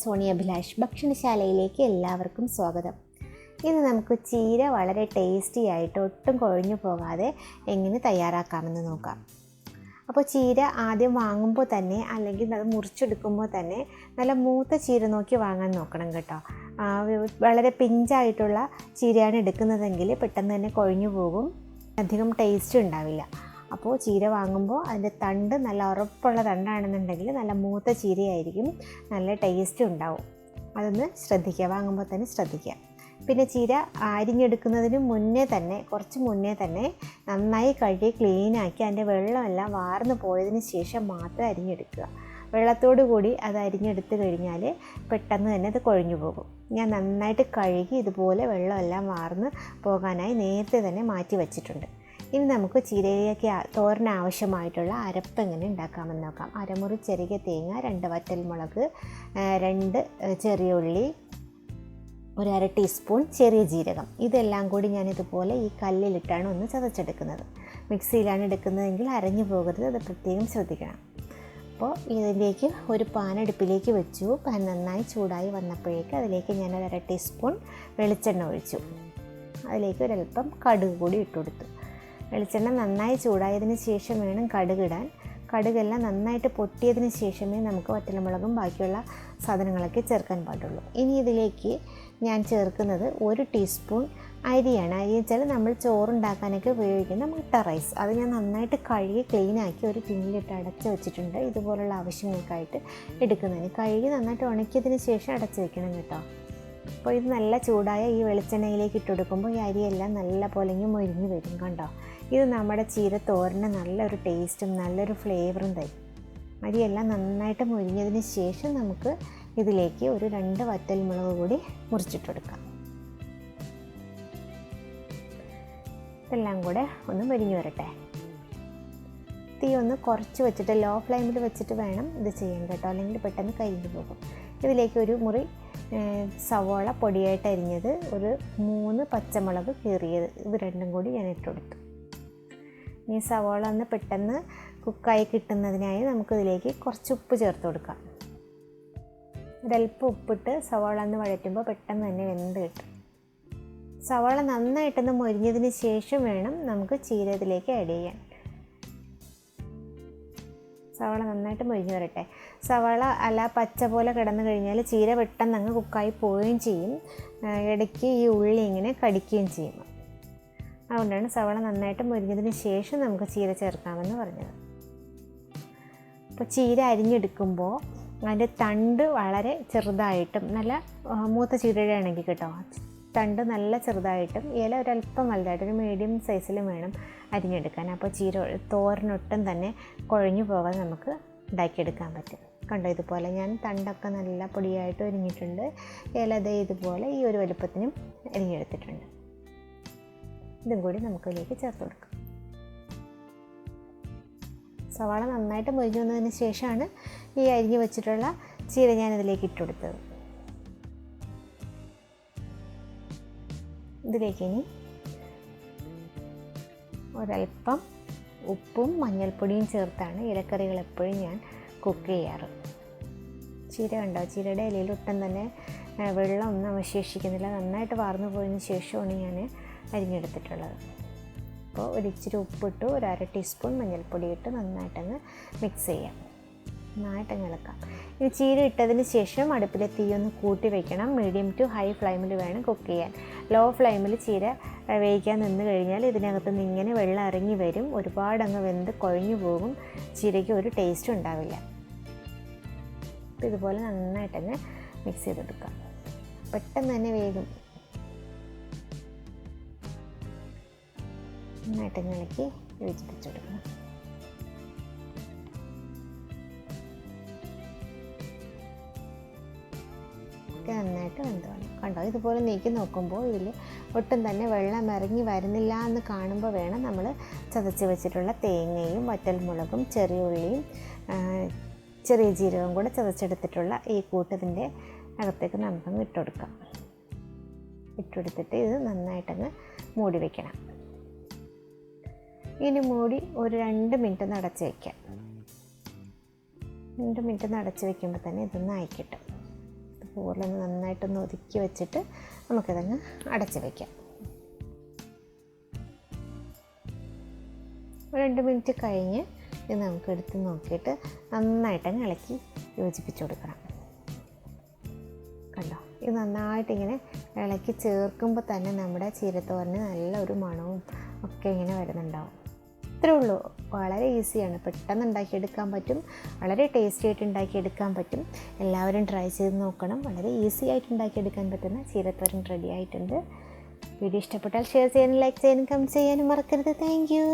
Sony Abhilash. ഭക്ഷണശാലയിലേക്ക് എല്ലാവർക്കും സ്വാഗതം. ഇന്ന് നമുക്ക് ചീര വളരെ ടേസ്റ്റി ആയിട്ട് ഒട്ടും കുഴഞ്ഞു പോകാതെ എങ്ങനെ തയ്യാറാക്കാമെന്ന് നോക്കാം. അപ്പോൾ ചീര ആദ്യം വാങ്ങുമ്പോൾ തന്നെ അല്ലെങ്കിൽ അത് മുറിച്ചെടുക്കുമ്പോൾ തന്നെ നല്ല മൂത്ത ചീര നോക്കി വാങ്ങാൻ നോക്കണം കേട്ടോ. വളരെ പിഞ്ചായിട്ടുള്ള ചീരയാണ് എടുക്കുന്നതെങ്കിൽ പെട്ടെന്ന് തന്നെ കുഴഞ്ഞു പോകും, അധികം ടേസ്റ്റ് ഉണ്ടാവില്ല. അപ്പോൾ ചീര വാങ്ങുമ്പോൾ അതിൻ്റെ തണ്ട് നല്ല ഉറപ്പുള്ള തണ്ടാണെന്നുണ്ടെങ്കിൽ നല്ല മൂത്ത ചീരയായിരിക്കും, നല്ല ടേസ്റ്റ് ഉണ്ടാവും. അതൊന്ന് ശ്രദ്ധിക്കുക, വാങ്ങുമ്പോൾ തന്നെ ശ്രദ്ധിക്കുക. പിന്നെ ചീര അരിഞ്ഞെടുക്കുന്നതിന് കുറച്ച് മുന്നേ തന്നെ നന്നായി കഴുകി ക്ലീനാക്കി അതിൻ്റെ വെള്ളമെല്ലാം വാർന്നു പോയതിന് ശേഷം മാത്രം അരിഞ്ഞെടുക്കുക. വെള്ളത്തോടു കൂടി അത് അരിഞ്ഞെടുത്ത് കഴിഞ്ഞാൽ പെട്ടെന്ന് തന്നെ അത് കുഴഞ്ഞു പോകും. ഞാൻ നന്നായിട്ട് കഴുകി ഇതുപോലെ വെള്ളമെല്ലാം വാർന്ന് പോകാനായി നേരത്തെ തന്നെ മാറ്റി വച്ചിട്ടുണ്ട്. ഇനി നമുക്ക് ചീരയിലേക്ക് തോരന് ആവശ്യമായിട്ടുള്ള അരപ്പ് എങ്ങനെ ഉണ്ടാക്കാമെന്ന് നോക്കാം. അരമുറി ചെറിയ തേങ്ങ, 2 വറ്റൽമുളക്, 2 ചെറിയ ഉള്ളി, 1/2 ടീസ്പൂൺ ചെറിയ ജീരകം. ഇതെല്ലാം കൂടി ഞാനിതുപോലെ ഈ കല്ലിലിട്ടാണ് ഒന്ന് ചതച്ചെടുക്കുന്നത്. മിക്സിയിലാണ് എടുക്കുന്നതെങ്കിൽ അരഞ്ഞു പോകരുത്, അത് പ്രത്യേകം ശ്രദ്ധിക്കണം. അപ്പോൾ ഇതിലേക്ക് ഒരു പാൻ അടുപ്പിലേക്ക് വെച്ചു. പാൻ നന്നായി ചൂടായി വന്നപ്പോഴേക്ക് അതിലേക്ക് ഞാൻ 1/2 ടീസ്പൂൺ വെളിച്ചെണ്ണ ഒഴിച്ചു. അതിലേക്ക് ഒരല്പം കടുക് കൂടി ഇട്ടുകൊടുത്തു. വെളിച്ചെണ്ണ നന്നായി ചൂടായതിന് ശേഷം വേണം കടുകിടാൻ. കടുകെല്ലാം നന്നായിട്ട് പൊട്ടിയതിന് ശേഷമേ നമുക്ക് വറ്റൽമുളകും ബാക്കിയുള്ള സാധനങ്ങളൊക്കെ ചേർക്കാൻ പാടുള്ളൂ. ഇനി ഇതിലേക്ക് ഞാൻ ചേർക്കുന്നത് 1 ടീസ്പൂൺ അരിയാണ്. അരി വെച്ചാൽ നമ്മൾ ചോറുണ്ടാക്കാനൊക്കെ ഉപയോഗിക്കുന്ന മുട്ട റൈസ്. അത് ഞാൻ നന്നായിട്ട് കഴുകി ക്ലീനാക്കി ഒരു ടിന്നിലിട്ട് അടച്ച് വെച്ചിട്ടുണ്ട്, ഇതുപോലുള്ള ആവശ്യങ്ങൾക്കായിട്ട് എടുക്കുന്നതിന്. കഴുകി നന്നായിട്ട് ഉണക്കിയതിന് ശേഷം അടച്ച് വെക്കണം കേട്ടോ. അപ്പോൾ ഇത് നല്ല ചൂടായ ഈ വെളിച്ചെണ്ണയിലേക്ക് ഇട്ടെടുക്കുമ്പോൾ ഈ അരിയെല്ലാം നല്ല പോലെ മൊരിഞ്ഞ് വരും കണ്ടോ. ഇത് നമ്മുടെ ചീര തോരന് നല്ലൊരു ടേസ്റ്റും നല്ലൊരു ഫ്ലേവറും തരും. അരിയെല്ലാം നന്നായിട്ട് മൊരിഞ്ഞതിന് ശേഷം നമുക്ക് ഇതിലേക്ക് ഒരു 2 വറ്റൽമുളക് കൂടി മുറിച്ചിട്ടെടുക്കാം. ഇതെല്ലാം കൂടെ ഒന്ന് മൊരിഞ്ഞ് വരട്ടെ. തീ ഒന്ന് കുറച്ച് വെച്ചിട്ട് ലോ ഫ്ലെയിമിൽ വെച്ചിട്ട് വേണം ഇത് ചെയ്യാൻ കേട്ടോ, അല്ലെങ്കിൽ പെട്ടെന്ന് കരിഞ്ഞു പോകും. ഇതിലേക്ക് ഒരു മുറി സവോള പൊടിയായിട്ട് അരിഞ്ഞത്, ഒരു 3 പച്ചമുളക് കീറിയത്, ഇത് രണ്ടും കൂടി ഞാൻ ഇട്ടുകൊടുത്തു. ഈ സവോള ഒന്ന് പെട്ടെന്ന് കുക്കായി കിട്ടുന്നതിനായി നമുക്കിതിലേക്ക് കുറച്ച് ഉപ്പ് ചേർത്ത് കൊടുക്കാം. ഒരല്പം ഉപ്പിട്ട് സവോള ഒന്ന് വഴറ്റുമ്പോൾ പെട്ടെന്ന് തന്നെ വെന്ത് കിട്ടും. സവോള നന്നായിട്ടൊന്ന് മൊരിഞ്ഞതിന് ശേഷം വേണം നമുക്ക് ചീര ഇതിലേക്ക് ആഡ് ചെയ്യാൻ. സവാള നന്നായിട്ട് മൊരിഞ്ഞ് വരട്ടെ. സവാള അല്ല പച്ച പോലെ കിടന്നു കഴിഞ്ഞാൽ ചീര പെട്ടെന്ന് അങ്ങ് കുക്കായി പോവുകയും ചെയ്യും, ഇടയ്ക്ക് ഈ ഉള്ളി ഇങ്ങനെ കടിക്കുകയും ചെയ്യും. അതുകൊണ്ടാണ് സവാള നന്നായിട്ട് മൊരിഞ്ഞതിന് ശേഷം നമുക്ക് ചീര ചേർക്കാമെന്ന് പറഞ്ഞത്. അപ്പോൾ ചീര അരിഞ്ഞെടുക്കുമ്പോൾ അതിൻ്റെ തണ്ട് വളരെ ചെറുതായിട്ടും, നല്ല മൂത്ത ചീരയുടെ ആണെങ്കിൽ കേട്ടോ, തണ്ട് നല്ല ചെറുതായിട്ടും ഇല ഒരല്പം വലുതായിട്ട് ഒരു മീഡിയം സൈസിലും വേണം അരിഞ്ഞെടുക്കാൻ. അപ്പോൾ ചീര തോരനൊട്ടും തന്നെ കുഴഞ്ഞു പോകാതെ നമുക്ക് ഉണ്ടാക്കിയെടുക്കാൻ പറ്റും. കണ്ടോ, ഇതുപോലെ ഞാൻ തണ്ടൊക്കെ നല്ല പൊടിയായിട്ട് അരിഞ്ഞിട്ടുണ്ട്. ഇല ഇതുപോലെ ഈ ഒരു വലുപ്പത്തിനും അരിഞ്ഞെടുത്തിട്ടുണ്ട്. ഇതും കൂടി നമുക്കിതിലേക്ക് ചേർത്ത് കൊടുക്കാം. സവാള നന്നായിട്ട് മൊരിഞ്ഞു വന്നതിന് ശേഷമാണ് ഈ അരിഞ്ഞു വെച്ചിട്ടുള്ള ചീര ഞാനിതിലേക്ക് ഇട്ടുകൊടുത്തത്. ഇതിലേക്ക് ഇനി ഒരല്പം ഉപ്പും മഞ്ഞൾപ്പൊടിയും ചേർത്താണ് ഇലക്കറികൾ എപ്പോഴും ഞാൻ കുക്ക് ചെയ്യാറ്. ചീര കണ്ടോ, ചീരയുടെ ഇലയിൽ ഒട്ടും തന്നെ വെള്ളം ഒന്നും അവശേഷിക്കുന്നില്ല, നന്നായിട്ട് വാർന്നു പോയതിന് ശേഷമാണ് ഞാൻ അരിഞ്ഞെടുത്തിട്ടുള്ളത്. അപ്പോൾ ഒരിച്ചിരി ഉപ്പിട്ട് 1/2 ടീസ്പൂൺ മഞ്ഞൾപ്പൊടി ഇട്ട് നന്നായിട്ടങ്ങ് മിക്സ് ചെയ്യാം, നന്നായിട്ടങ്ങ് ഇളക്കാം. ഇനി ചീര ഇട്ടതിന് ശേഷം അടുപ്പിലെ തീ ഒന്ന് കൂട്ടി വയ്ക്കണം. മീഡിയം ടു ഹൈ ഫ്ലെയിമിൽ വേണം കുക്ക് ചെയ്യാൻ. ലോ ഫ്ലെയിമിൽ ചീര വേവിക്കാൻ നിന്ന് കഴിഞ്ഞാൽ ഇതിനകത്ത് നിന്ന് ഇങ്ങനെ വെള്ളം ഇറങ്ങി വരും, ഒരുപാടങ്ങ് വെന്ത് കുഴഞ്ഞു പോകും, ചീരയ്ക്ക് ഒരു ടേസ്റ്റും ഉണ്ടാവില്ല. ഇതുപോലെ നന്നായിട്ടങ്ങ് മിക്സ് ചെയ്തെടുക്കാം, പെട്ടെന്ന് തന്നെ വേഗം. നന്നായിട്ടങ്ങ് ഇളക്കി യോജിപ്പിച്ചെടുക്കണം. നന്നായിട്ട് വെന്തോണം കണ്ടോ. ഇതുപോലെ നീക്കി നോക്കുമ്പോൾ ഇതിൽ ഒട്ടും തന്നെ വെള്ളം ഇറങ്ങി വരുന്നില്ല എന്ന് കാണുമ്പോൾ വേണം നമ്മൾ ചതച്ച് വെച്ചിട്ടുള്ള തേങ്ങയും വറ്റൽമുളകും ചെറിയ ഉള്ളിയും ചെറിയ ജീരകം കൂടെ ചതച്ചെടുത്തിട്ടുള്ള ഈ കൂട്ടത്തിൻ്റെ അകത്തേക്ക് നമുക്കങ്ങ് ഇട്ടുകൊടുക്കാം. ഇട്ടുകൊടുത്തിട്ട് ഇത് നന്നായിട്ടങ്ങ് മൂടി വയ്ക്കണം. ഇനി മൂടി ഒരു 2 മിനിറ്റ് ഒന്ന് അടച്ച് വയ്ക്കാം. 2 മിനിറ്റ് ഒന്ന് അടച്ച് വയ്ക്കുമ്പോൾ തന്നെ ഇതൊന്ന് ആയി കിട്ടും. പൂറിലൊന്ന് നന്നായിട്ടൊന്ന് ഒതുക്കി വെച്ചിട്ട് നമുക്കതങ്ങ് അടച്ച് വയ്ക്കാം. 2 മിനിറ്റ് കഴിഞ്ഞ് ഇത് നമുക്ക് എടുത്ത് നോക്കിയിട്ട് നന്നായിട്ടങ്ങ് ഇളക്കി യോജിപ്പിച്ച് കൊടുക്കണം. കണ്ടോ, ഇത് നന്നായിട്ടിങ്ങനെ ഇളക്കി ചേർക്കുമ്പോൾ തന്നെ നമ്മുടെ ചീരത്തോരന് നല്ലൊരു മണവും ഒക്കെ ഇങ്ങനെ വരുന്നുണ്ടാവും. ഇത്രേ ഉള്ളൂ. വളരെ ഈസിയാണ്, പെട്ടെന്ന് ഉണ്ടാക്കിയെടുക്കാൻ പറ്റും, വളരെ ടേസ്റ്റി ആയിട്ട് ഉണ്ടാക്കിയെടുക്കാൻ പറ്റും. എല്ലാവരും ട്രൈ ചെയ്ത് നോക്കണം. വളരെ ഈസി ആയിട്ട് ഉണ്ടാക്കിയെടുക്കാൻ പറ്റുന്ന ചീരത്തോരൻ റെഡി ആയിട്ടുണ്ട്. വീഡിയോ ഇഷ്ടപ്പെട്ടാൽ ഷെയർ ചെയ്യാനും ലൈക്ക് ചെയ്യാനും കമൻറ്റ് ചെയ്യാനും മറക്കരുത്. Thank you.